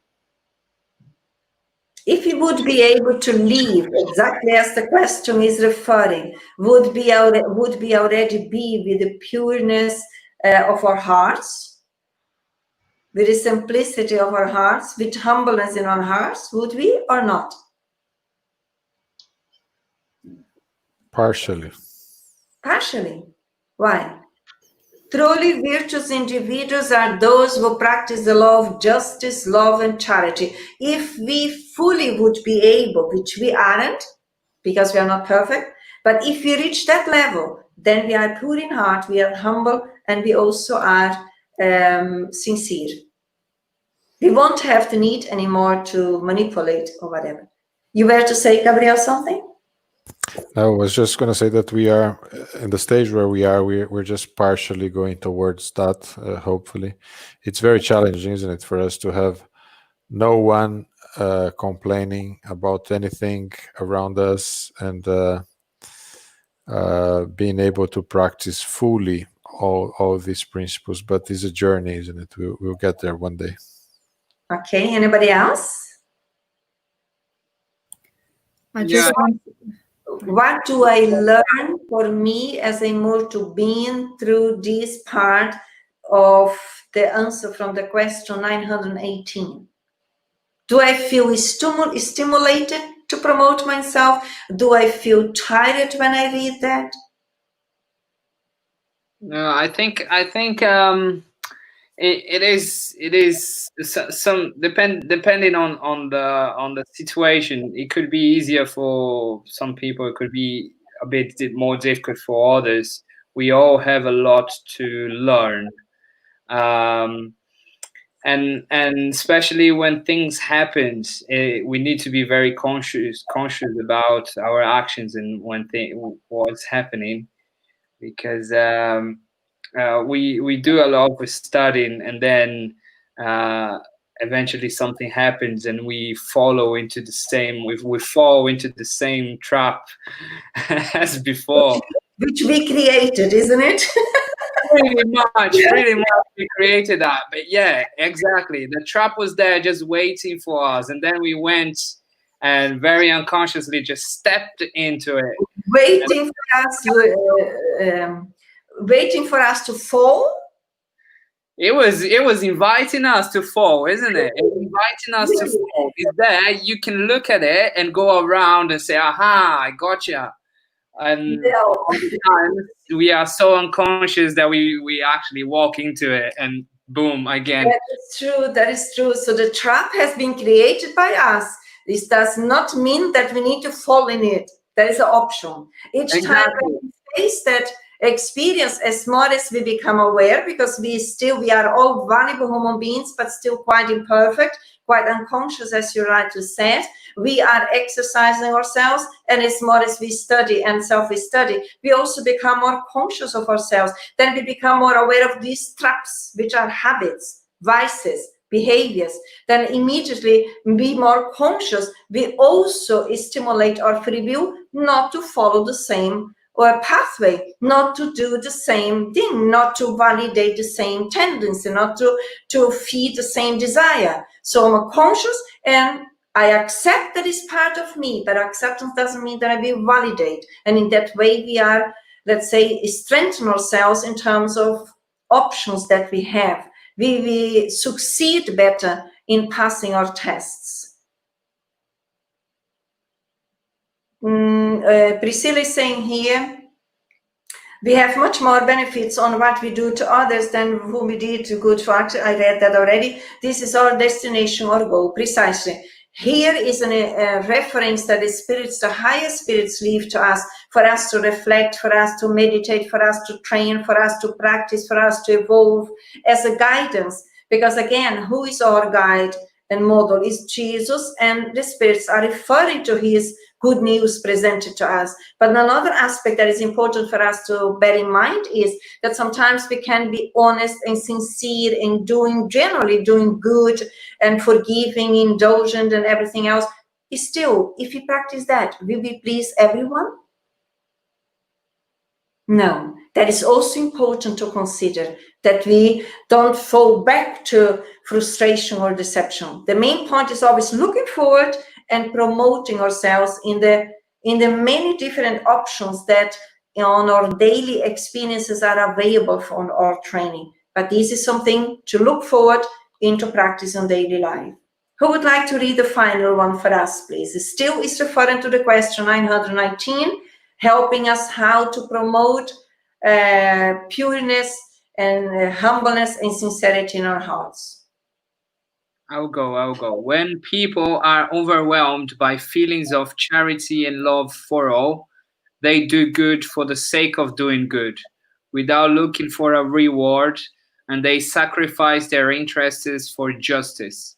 If we would be able to live exactly as the question is referring, would we already be with the pureness of our hearts, with the simplicity of our hearts, with humbleness in our hearts, would we or not? Partially. Partially. Why? Truly virtuous individuals are those who practice the law of justice, love, and charity. If we fully would be able, which we aren't, because we are not perfect, But if we reach that level, then we are pure in heart, we are humble, and we also are sincere. We won't have the need anymore to manipulate or whatever. You were to say, Gabriel, something? I was just going to say that we are in the stage where we are. We're just partially going towards that. Hopefully, it's very challenging, isn't it, for us to have no one complaining about anything around us, and being able to practice fully all these principles. But it's a journey, isn't it? We'll get there one day. Okay. Anybody else? What do I learn for me as a immortal being through this part of the answer from the question 918? Do I feel stimulated to promote myself? Do I feel tired when I read that? No, I think it is some depending on the situation. It could be easier for some people. It could be a bit more difficult for others. We all have a lot to learn, and especially when things happen, we need to be very conscious about our actions and what's happening, because we do a lot of studying, and then eventually something happens and we fall into the same trap as before, which we created, isn't it? pretty much we created that. But yeah, exactly, the trap was there just waiting for us, and then we went and very unconsciously just stepped into it, waiting for us to fall. It was inviting us to fall, isn't it? It was inviting us to fall. It's there. You can look at it and go around and say, "Aha, I gotcha." And sometimes we are so unconscious that we actually walk into it, and boom, again. That is true. That is true. So the trap has been created by us. This does not mean that we need to fall in it. That is an option. Each time we face that experience, as more as we become aware, because we are all valuable human beings, but still quite imperfect, quite unconscious, as you rightly said. We are exercising ourselves, and as more as we study and self-study, we also become more conscious of ourselves. Then we become more aware of these traps, which are habits, vices, behaviors. Then immediately be more conscious. We also stimulate our free will not to follow the same pathway, not to do the same thing, not to validate the same tendency, not to feed the same desire. So I'm conscious and I accept that it's part of me, but acceptance doesn't mean that I will validate. And in that way we are, let's say, strengthen ourselves in terms of options that we have. We succeed better in passing our tests. Priscilla is saying here, we have much more benefits on what we do to others than whom we did to good for. I read that already. This is our destination or goal, precisely. Here is a reference that the spirits, the higher spirits, leave to us, for us to reflect, for us to meditate, for us to train, for us to practice, for us to evolve as a guidance. Because again, who is our guide and model? Is Jesus, and the spirits are referring to his good news presented to us. But another aspect that is important for us to bear in mind is that sometimes we can be honest and sincere in generally doing good and forgiving, indulgent and everything else. Still, if we practice that, will we please everyone? No. That is also important to consider, that we don't fall back to frustration or deception. The main point is always looking forward and promoting ourselves in the many different options that on our daily experiences are available for our training. But this is something to look forward into practice in daily life. Who would like to read the final one for us, please? It still is referring to the question 919, helping us how to promote pureness and humbleness and sincerity in our hearts. I'll go. When people are overwhelmed by feelings of charity and love for all, They do good for the sake of doing good, without looking for a reward, and they sacrifice their interests for justice.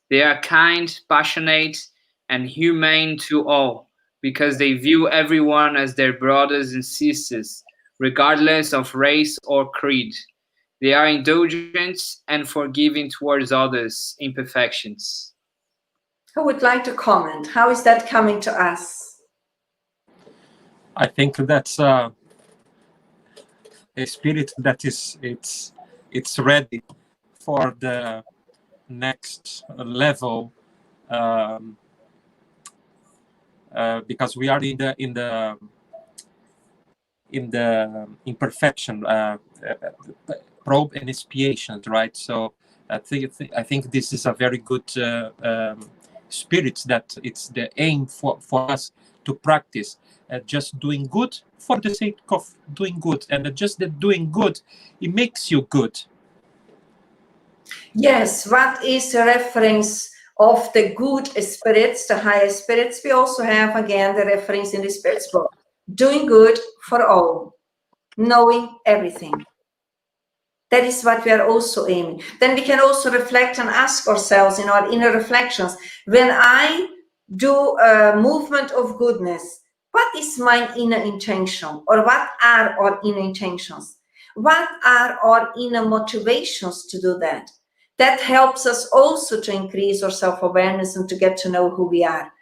They are kind, passionate, and humane to all, because they view everyone as their brothers and sisters, regardless of race or creed. They are indulgent and forgiving towards others' imperfections. Who would like to comment? How is that coming to us? I think that's a spirit that it's ready for the next level, because we are in the imperfection, probe and expiation, right? So I think this is a very good spirit, that it's the aim for us to practice just doing good for the sake of doing good, and just that doing good, it makes you good. Yes, what is the reference of the good spirits, the higher spirits? We also have again the reference in the Spirits book. Doing good for all, knowing everything. That is what we are also aiming. Then we can also reflect and ask ourselves in our inner reflections, when I do a movement of goodness, what is my inner intention? Or what are our inner intentions? What are our inner motivations to do that? That helps us also to increase our self-awareness and to get to know who we are.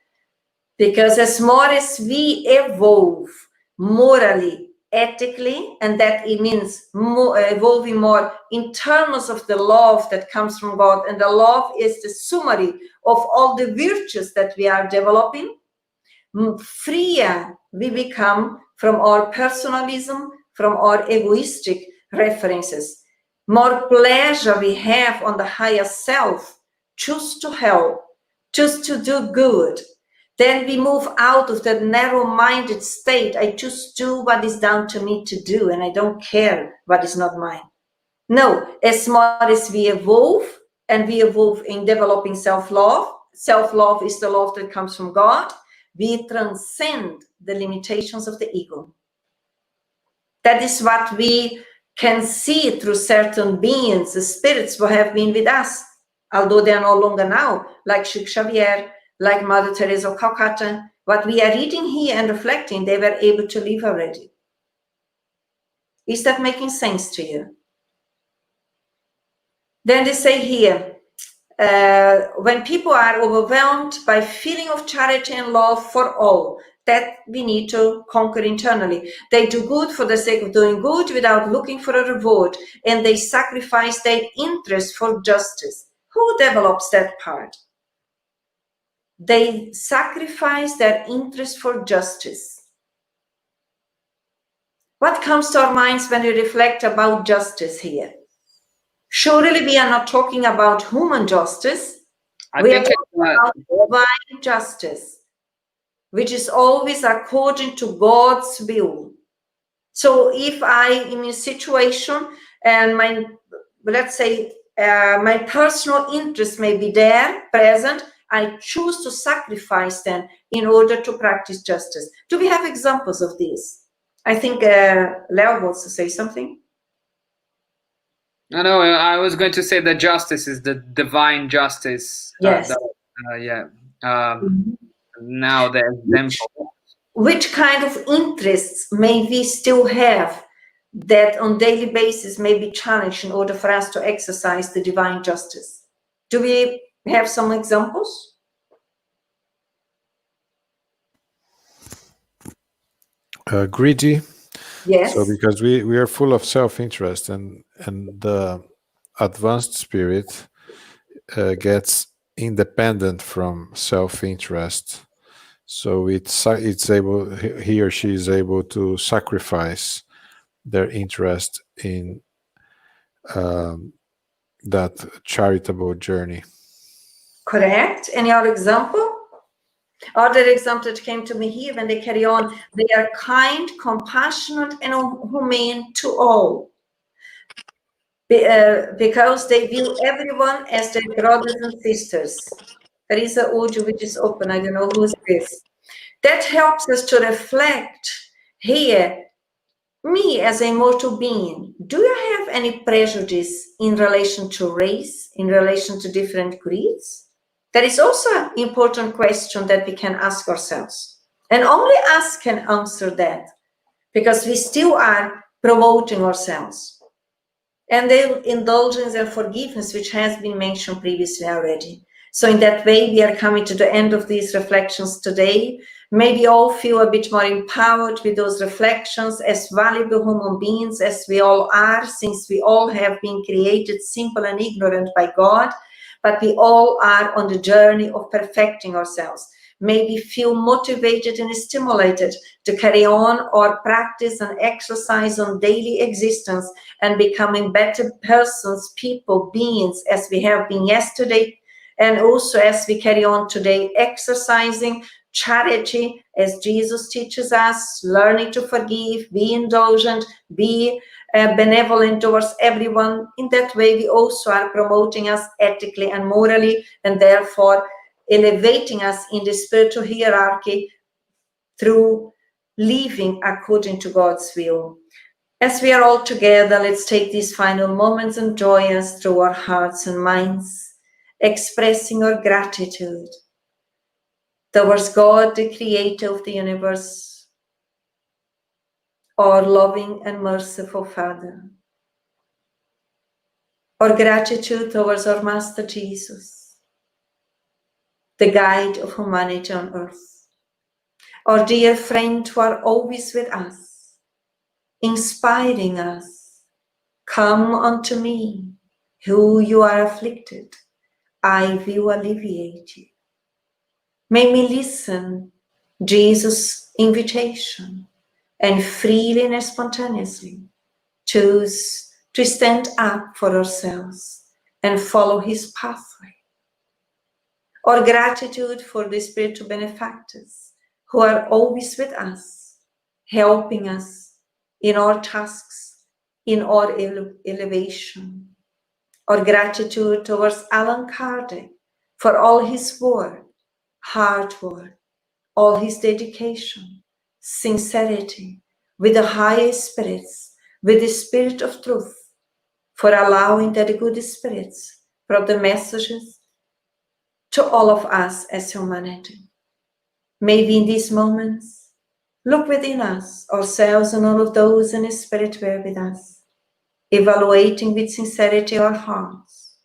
Because as more as we evolve morally, ethically, and that it means evolving more in terms of the love that comes from God, and the love is the summary of all the virtues that we are developing, freer we become from our personalism, from our egoistic references. More pleasure we have on the higher self, choose to help, choose to do good. Then we move out of that narrow-minded state. I just do what is down to me to do, and I don't care what is not mine. No, as more as we evolve, and we evolve in developing self-love, self-love is the love that comes from God, we transcend the limitations of the ego. That is what we can see through certain beings, the spirits who have been with us, although they are no longer now, like Sheikh Xavier, like Mother Teresa of Calcutta. What we are reading here and reflecting, they were able to live already. Is that making sense to you? Then they say here, when people are overwhelmed by feeling of charity and love for all, that we need to conquer internally. They do good for the sake of doing good without looking for a reward, and they sacrifice their interest for justice. Who develops that part? They sacrifice their interest for justice. What comes to our minds when we reflect about justice here? Surely we are not talking about human justice. We are talking about divine justice, which is always according to God's will. So if I am in a situation and my personal interest may be there, present, I choose to sacrifice them in order to practice justice. Do we have examples of this? I think Leo wants to say something. No, I was going to say that justice is the divine justice. Yes. Now there's them. Which kind of interests may we still have that on daily basis may be challenged in order for us to exercise the divine justice? Do we have some examples? Greedy. Yes. So because we are full of self-interest, and the advanced spirit gets independent from self-interest. So it's able, he or she is able to sacrifice their interest in that charitable journey. Correct. Any other example? Other example that came to me here, when they carry on, they are kind, compassionate, and humane to all. Because they view everyone as their brothers and sisters. There is an audio which is open. I don't know who's this. That helps us to reflect here, me as an immortal being, do you have any prejudice in relation to race, in relation to different creeds? That is also an important question that we can ask ourselves. And only us can answer that, because we still are promoting ourselves. And the indulgence and forgiveness, which has been mentioned previously already. So in that way, we are coming to the end of these reflections today. Maybe all feel a bit more empowered with those reflections, as valuable human beings as we all are, since we all have been created simple and ignorant by God, but we all are on the journey of perfecting ourselves. Maybe feel motivated and stimulated to carry on our practice and exercise on daily existence and becoming better persons, people, beings, as we have been yesterday, and also as we carry on today, exercising charity, as Jesus teaches us, learning to forgive, be indulgent, be benevolent towards everyone. In that way, we also are promoting us ethically and morally, and therefore elevating us in the spiritual hierarchy through living according to God's will. As we are all together, let's take these final moments and join us through our hearts and minds, expressing our gratitude towards God, the creator of the universe, our loving and merciful Father. Our gratitude towards our Master Jesus, the guide of humanity on earth. Our dear friend who are always with us, inspiring us. Come unto me, who you are afflicted, I will alleviate you. May we listen Jesus' invitation and freely and spontaneously choose to stand up for ourselves and follow his pathway. Our gratitude for the spiritual benefactors who are always with us, helping us in our tasks, in our elevation. Our gratitude towards Allan Kardec for all his work, hard work, all his dedication, sincerity, with the highest spirits, with the spirit of truth, for allowing that the good spirits brought the messages to all of us as humanity. Maybe in these moments, look within us, ourselves and all of those in the spirit were with us, evaluating with sincerity our hearts,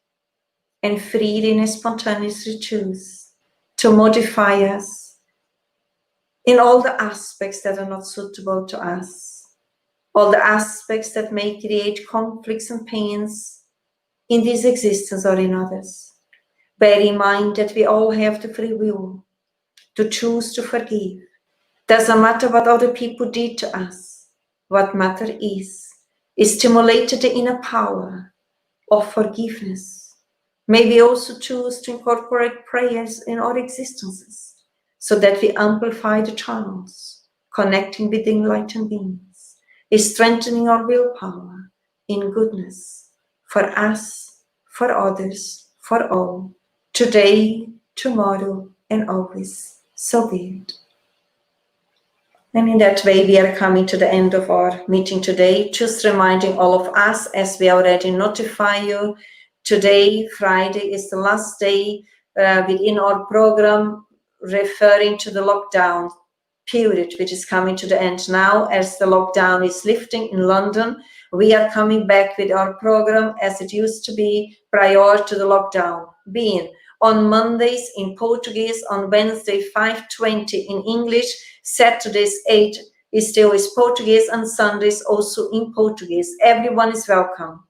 and freely and spontaneously choose to modify us in all the aspects that are not suitable to us, all the aspects that may create conflicts and pains in this existence or in others. Bear in mind that we all have the free will to choose to forgive. Doesn't matter what other people did to us. What matters is stimulated the inner power of forgiveness. May we also choose to incorporate prayers in our existences so that we amplify the channels, connecting with the enlightened beings, strengthening our willpower in goodness for us, for others, for all, today, tomorrow, and always. So be it. And in that way, we are coming to the end of our meeting today, just reminding all of us, as we already notify you, today, Friday, is the last day within our program referring to the lockdown period, which is coming to the end now. As the lockdown is lifting in London, we are coming back with our program as it used to be prior to the lockdown, being on Mondays in Portuguese, on Wednesday 5:20 in English, Saturdays 8 is still Portuguese, and Sundays also in Portuguese. Everyone is welcome.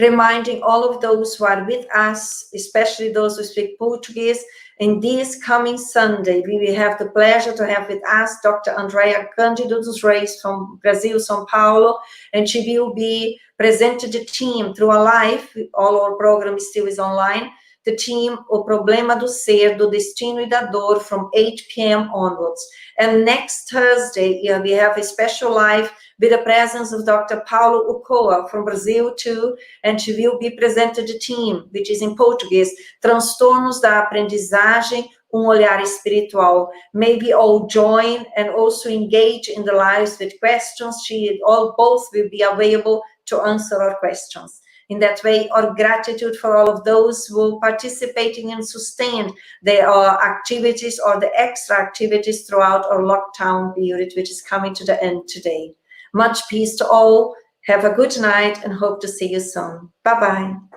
Reminding all of those who are with us, especially those who speak Portuguese, in this coming Sunday, we will have the pleasure to have with us Dr. Andrea Cândido dos Reis from Brazil, São Paulo, and she will be presenting the team through a live. All our program still is online. The team, O Problema do Ser, do Destino e da Dor, from 8 p.m. onwards. And next Thursday, we have a special live with the presence of Dr. Paulo Ucoa from Brazil too, and she will be presenting the team, which is in Portuguese, Transtornos da Aprendizagem, olhar espiritual. Maybe all join and also engage in the lives with questions. Both will be available to answer our questions. In that way, our gratitude for all of those who participating and sustained their activities or the extra activities throughout our lockdown period, which is coming to the end today. Much peace to all. Have a good night and hope to see you soon. Bye-bye.